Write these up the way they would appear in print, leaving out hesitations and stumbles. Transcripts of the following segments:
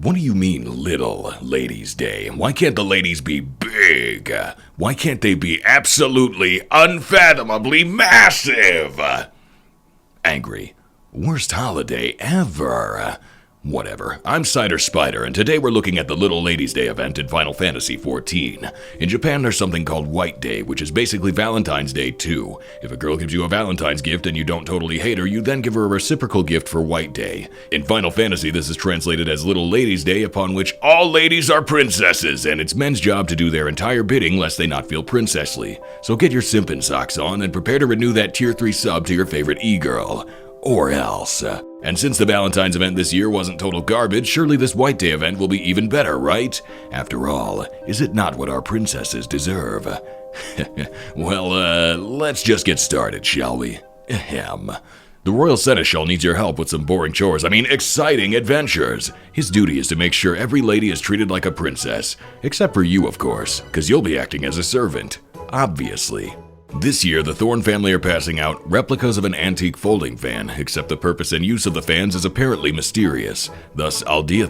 What do you mean, Little Ladies' Day? Why can't the ladies be big? Why can't they be absolutely, unfathomably massive? Angry. Worst holiday ever. Whatever. I'm Cider Spider, and today we're looking at the Little Ladies' Day event in Final Fantasy XIV. In Japan, there's something called White Day, which is basically Valentine's Day too. If a girl gives you a Valentine's gift and you don't totally hate her, you then give her a reciprocal gift for White Day. In Final Fantasy, this is translated as Little Ladies' Day, upon which all ladies are princesses, and it's men's job to do their entire bidding lest they not feel princessly. So get your simpin' socks on and prepare to renew that Tier 3 sub to your favorite e-girl. Or else. And since the Valentine's event this year wasn't total garbage, surely this White Day event will be even better, right? After all, is it not what our princesses deserve? Well, let's just get started, shall we? Ahem. The Royal Seneschal needs your help with some boring chores, exciting adventures. His duty is to make sure every lady is treated like a princess. Except for you, of course, because you'll be acting as a servant. Obviously. This year, the Thorn family are passing out replicas of an antique folding fan, except the purpose and use of the fans is apparently mysterious. Thus, Aldi,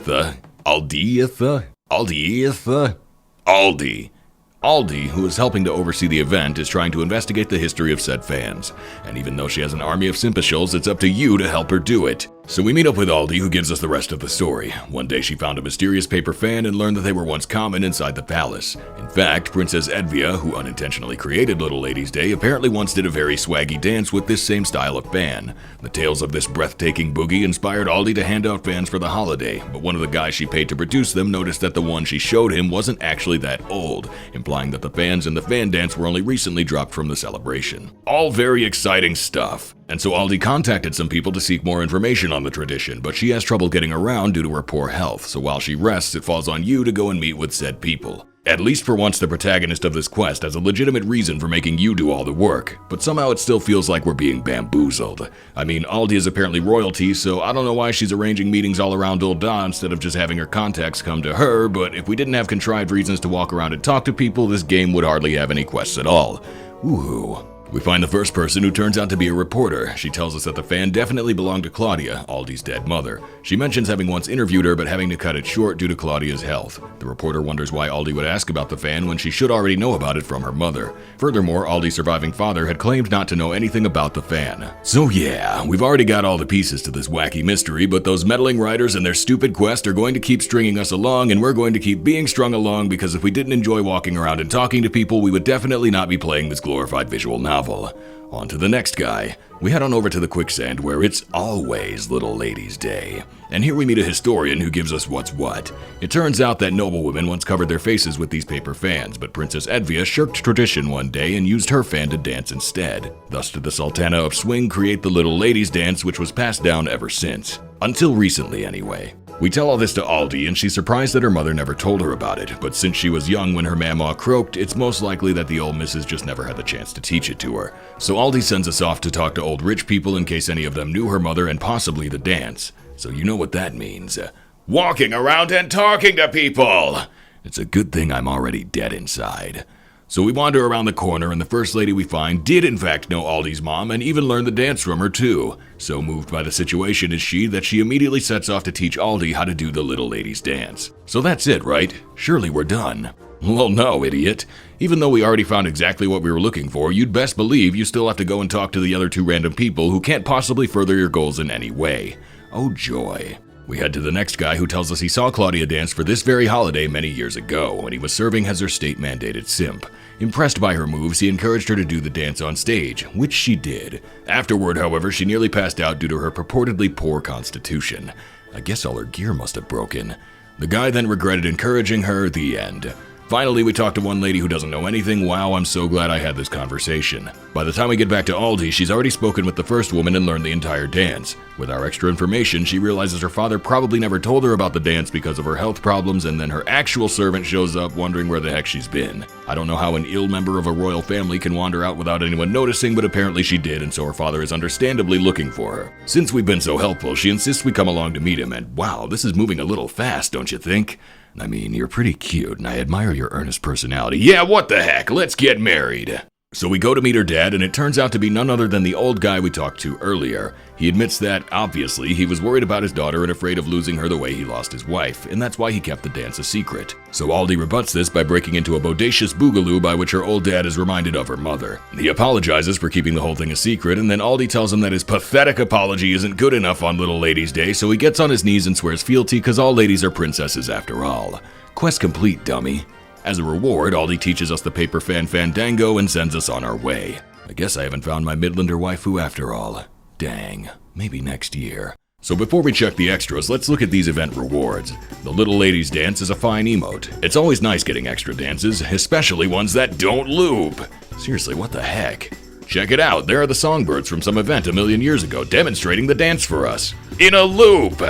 who is helping to oversee the event, is trying to investigate the history of said fans. And even though she has an army of sympathizers, it's up to you to help her do it. So we meet up with Aldi, who gives us the rest of the story. One day she found a mysterious paper fan and learned that they were once common inside the palace. In fact, Princess Edvia, who unintentionally created Little Ladies' Day, apparently once did a very swaggy dance with this same style of fan. The tales of this breathtaking boogie inspired Aldi to hand out fans for the holiday, but one of the guys she paid to produce them noticed that the one she showed him wasn't actually that old, implying that the fans in the fan dance were only recently dropped from the celebration. All very exciting stuff. And so Aldi contacted some people to seek more information on the tradition, but she has trouble getting around due to her poor health, so while she rests, it falls on you to go and meet with said people. At least for once, the protagonist of this quest has a legitimate reason for making you do all the work, but somehow it still feels like we're being bamboozled. Aldi is apparently royalty, so I don't know why she's arranging meetings all around Ul'dah instead of just having her contacts come to her, but if we didn't have contrived reasons to walk around and talk to people, this game would hardly have any quests at all. Woohoo. We find the first person, who turns out to be a reporter. She tells us that the fan definitely belonged to Claudia, Aldi's dead mother. She mentions having once interviewed her but having to cut it short due to Claudia's health. The reporter wonders why Aldi would ask about the fan when she should already know about it from her mother. Furthermore, Aldi's surviving father had claimed not to know anything about the fan. So yeah, we've already got all the pieces to this wacky mystery, but those meddling writers and their stupid quest are going to keep stringing us along, and we're going to keep being strung along, because if we didn't enjoy walking around and talking to people, we would definitely not be playing this glorified visual novel. On to the next guy. We head on over to the quicksand, where it's always Little Ladies' Day. And here we meet a historian who gives us what's what. It turns out that noblewomen once covered their faces with these paper fans, but Princess Edvia shirked tradition one day and used her fan to dance instead. Thus did the Sultana of Swing create the Little Ladies' Dance, which was passed down ever since. Until recently, anyway. We tell all this to Aldi, and she's surprised that her mother never told her about it, but since she was young when her mamaw croaked, it's most likely that the old missus just never had the chance to teach it to her. So Aldi sends us off to talk to old rich people in case any of them knew her mother and possibly the dance. So you know what that means. Walking around and talking to people! It's a good thing I'm already dead inside. So we wander around the corner, and the first lady we find did in fact know Aldi's mom and even learned the dance from her too. So moved by the situation is she that she immediately sets off to teach Aldi how to do the Little Ladies' Dance. So that's it, right? Surely we're done. Well, no, idiot. Even though we already found exactly what we were looking for, you'd best believe you still have to go and talk to the other two random people who can't possibly further your goals in any way. Oh joy. We head to the next guy, who tells us he saw Claudia dance for this very holiday many years ago when he was serving as her state-mandated simp. Impressed by her moves, he encouraged her to do the dance on stage, which she did. Afterward, however, she nearly passed out due to her purportedly poor constitution. I guess all her gear must have broken. The guy then regretted encouraging her. The end. Finally, we talk to one lady who doesn't know anything. Wow, I'm so glad I had this conversation. By the time we get back to Aldi, she's already spoken with the first woman and learned the entire dance. With our extra information, she realizes her father probably never told her about the dance because of her health problems, and then her actual servant shows up wondering where the heck she's been. I don't know how an ill member of a royal family can wander out without anyone noticing, but apparently she did, and so her father is understandably looking for her. Since we've been so helpful, she insists we come along to meet him, and wow, this is moving a little fast, don't you think? You're pretty cute, and I admire your earnest personality. Yeah, what the heck? Let's get married. So we go to meet her dad, and it turns out to be none other than the old guy we talked to earlier. He admits that, obviously, he was worried about his daughter and afraid of losing her the way he lost his wife, and that's why he kept the dance a secret. So Aldi rebuts this by breaking into a bodacious boogaloo by which her old dad is reminded of her mother. He apologizes for keeping the whole thing a secret, and then Aldi tells him that his pathetic apology isn't good enough on Little Ladies' Day, so he gets on his knees and swears fealty because all ladies are princesses after all. Quest complete, dummy. As a reward, Aldi teaches us the paper fan fandango and sends us on our way. I guess I haven't found my Midlander waifu after all. Dang, maybe next year. So before we check the extras, let's look at these event rewards. The Little Ladies Dance is a fine emote. It's always nice getting extra dances, especially ones that don't loop. Seriously, what the heck? Check it out, there are the songbirds from some event a million years ago demonstrating the dance for us. In a loop!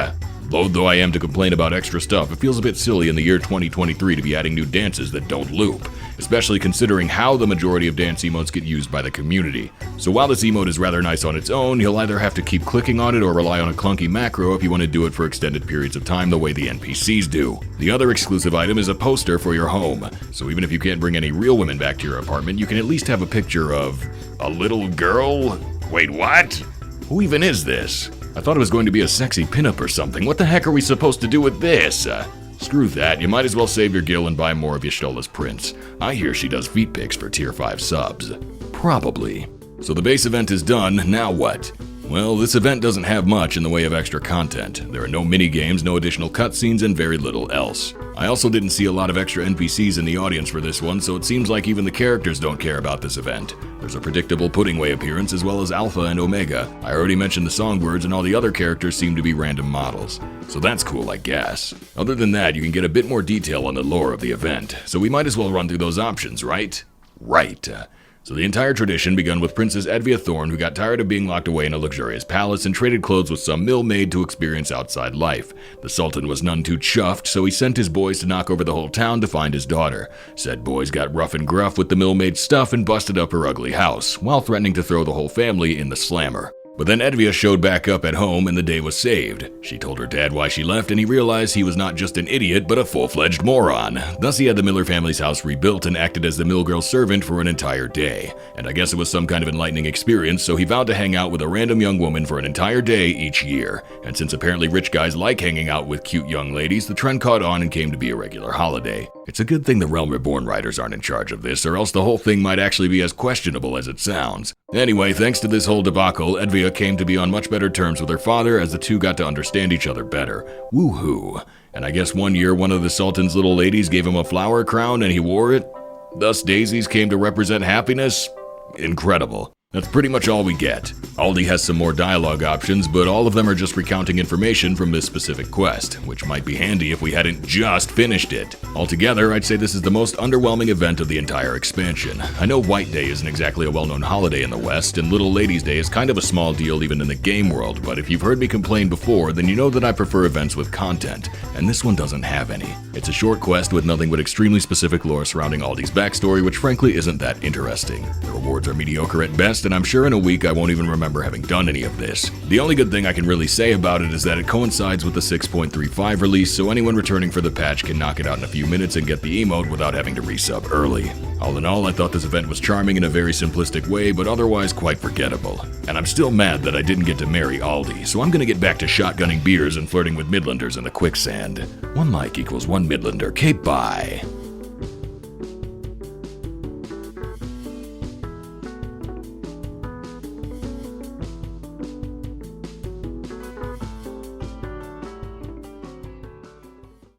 Loath though I am to complain about extra stuff, it feels a bit silly in the year 2023 to be adding new dances that don't loop, especially considering how the majority of dance emotes get used by the community. So while this emote is rather nice on its own, you'll either have to keep clicking on it or rely on a clunky macro if you want to do it for extended periods of time the way the NPCs do. The other exclusive item is a poster for your home, so even if you can't bring any real women back to your apartment, you can at least have a picture of a little girl? Wait, what? Who even is this? I thought it was going to be a sexy pinup or something. What the heck are we supposed to do with this? Screw that, you might as well save your gil and buy more of Y'shtola's prints. I hear she does feet pics for tier 5 subs. Probably. So the base event is done, now what? Well, this event doesn't have much in the way of extra content. There are no mini-games, no additional cutscenes, and very little else. I also didn't see a lot of extra NPCs in the audience for this one, so it seems like even the characters don't care about this event. There's a predictable Puddingway appearance as well as Alpha and Omega. I already mentioned the songbirds, and all the other characters seem to be random models. So that's cool, I guess. Other than that, you can get a bit more detail on the lore of the event, so we might as well run through those options, right? Right. So the entire tradition begun with Princess Edvia Thorn, who got tired of being locked away in a luxurious palace and traded clothes with some mill maid to experience outside life. The Sultan was none too chuffed, so he sent his boys to knock over the whole town to find his daughter. Said boys got rough and gruff with the mill maid's stuff and busted up her ugly house, while threatening to throw the whole family in the slammer. But then Edvia showed back up at home and the day was saved. She told her dad why she left and he realized he was not just an idiot but a full-fledged moron. Thus he had the Miller family's house rebuilt and acted as the mill girl's servant for an entire day. And I guess it was some kind of enlightening experience, so he vowed to hang out with a random young woman for an entire day each year. And since apparently rich guys like hanging out with cute young ladies, the trend caught on and came to be a regular holiday. It's a good thing the Realm Reborn writers aren't in charge of this, or else the whole thing might actually be as questionable as it sounds. Anyway, thanks to this whole debacle, Edvia came to be on much better terms with her father as the two got to understand each other better. Woohoo! And I guess one year one of the Sultan's little ladies gave him a flower crown and he wore it. Thus daisies came to represent happiness. Incredible. That's pretty much all we get. Aldi has some more dialogue options, but all of them are just recounting information from this specific quest, which might be handy if we hadn't just finished it. Altogether, I'd say this is the most underwhelming event of the entire expansion. I know White Day isn't exactly a well-known holiday in the West, and Little Ladies' Day is kind of a small deal even in the game world, but if you've heard me complain before, then you know that I prefer events with content, and this one doesn't have any. It's a short quest with nothing but extremely specific lore surrounding Aldi's backstory, which frankly isn't that interesting. The rewards are mediocre at best, and I'm sure in a week I won't even remember having done any of this. The only good thing I can really say about it is that it coincides with the 6.35 release, so anyone returning for the patch can knock it out in a few minutes and get the emote without having to resub early. All in all, I thought this event was charming in a very simplistic way, but otherwise quite forgettable. And I'm still mad that I didn't get to marry Aldi, so I'm gonna get back to shotgunning beers and flirting with Midlanders in the quicksand. One like equals one Midlander. Okay, bye.